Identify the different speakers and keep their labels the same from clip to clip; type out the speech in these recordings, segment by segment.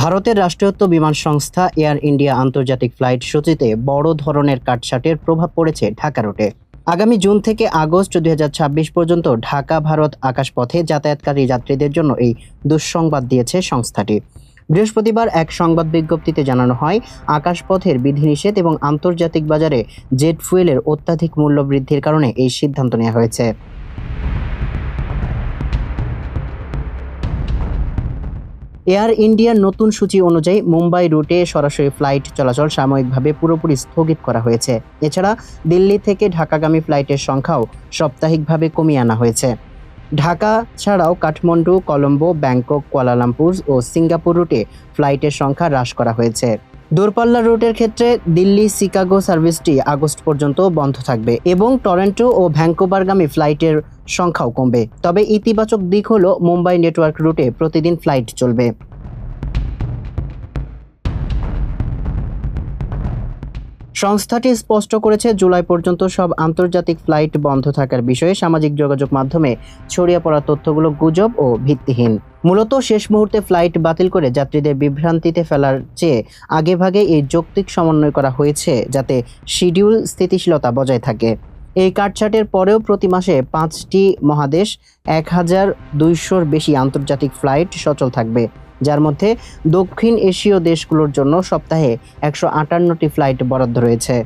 Speaker 1: ভারতের রাষ্ট্রায়ত্ত বিমান সংস্থা এয়ার ইন্ডিয়া আন্তর্জাতিক ফ্লাইট সূচিতে বড় ধরনের কাটছাঁটের প্রভাব পড়েছে ঢাকা রুটে। আগামী জুন থেকে আগস্ট 2026 পর্যন্ত ঢাকা ভারত আকাশপথে যাতায়াতকারী যাত্রীদের জন্য এই দুঃসংবাদ দিয়েছে সংস্থাটি। বৃহস্পতিবার এক সংবাদ বিজ্ঞপ্তিতে জানানো হয়, আকাশপথের বিধিনিষেধ এবং আন্তর্জাতিক বাজারে জেট ফুয়েলের অত্যাধিক মূল্য বৃদ্ধির কারণে এই সিদ্ধান্ত নেওয়া হয়েছে। এয়ার ইন্ডিয়ার নতুন সূচি অনুযায়ী মুম্বাই রুটে সরাসরি ফ্লাইট চলাচল সাময়িকভাবে পুরোপুরি স্থগিত করা হয়েছে। এছাড়া দিল্লি থেকে ঢাকাগামী ফ্লাইটের সংখ্যাও সাপ্তাহিকভাবে কমিয়ে আনা হয়েছে। ঢাকা ছাড়াও কাঠমান্ডু, কলম্বো, ব্যাংকক, কুয়ালালামপুর ও সিঙ্গাপুর রুটে ফ্লাইটের সংখ্যা হ্রাস করা হয়েছে। দূরপাল্লার রুটের ক্ষেত্রে দিল্লি শিকাগো সার্ভিসটি আগস্ট পর্যন্ত বন্ধ থাকবে এবং টরন্টো ও ভ্যাঙ্কুভারগামী ফ্লাইটের সংখ্যাও কমবে। তবে ইতিবাচক দিক হলো মুম্বাই নেটওয়ার্ক রুটে প্রতিদিন ফ্লাইট চলবে। সংস্থাটি স্পষ্ট করেছে, জুলাই পর্যন্ত সব আন্তর্জাতিক ফ্লাইট বন্ধ থাকার বিষয়ে সামাজিক যোগাযোগ মাধ্যমে ছড়িয়ে পড়া তথ্যগুলো গুজব ও ভিত্তিহীন। মূলত শেষ মুহূর্তে ফ্লাইট বাতিল করে যাত্রীদের বিভ্রান্তিতে ফেলার চেয়ে আগেভাগে এই যৌক্তিক সমন্বয় করা হয়েছে যাতে শিডিউল স্থিতিশীলতা বজায় থাকে। এই কাটছাঁটের পরেও প্রতি মাসে 5টি মহাদেশ 1200-র বেশি আন্তর্জাতিক ফ্লাইট সচল থাকবে, যার মধ্যে দক্ষিণ এশীয় দেশগুলোর জন্য সপ্তাহে 158টি ফ্লাইট বরাদ্দ রয়েছে।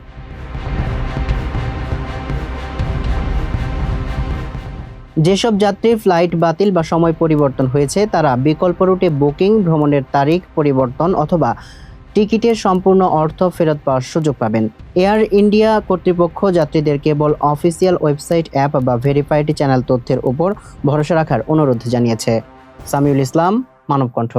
Speaker 1: যেসব যাত্রীর ফ্লাইট বাতিল বা সময় পরিবর্তন হয়েছে তারা বিকল্প রুটে বুকিং, ভ্রমণের তারিখ পরিবর্তন অথবা টিকিটের সম্পূর্ণ অর্থ ফেরত পাওয়ার সুযোগ পাবেন। এয়ার ইন্ডিয়া কর্তৃপক্ষ যাত্রীদের কেবল অফিসিয়াল ওয়েবসাইট, অ্যাপ বা ভেরিফাইড চ্যানেল তথ্যের উপর ভরসা রাখার অনুরোধ জানিয়েছে। সামিউল ইসলাম, মানবকণ্ঠ।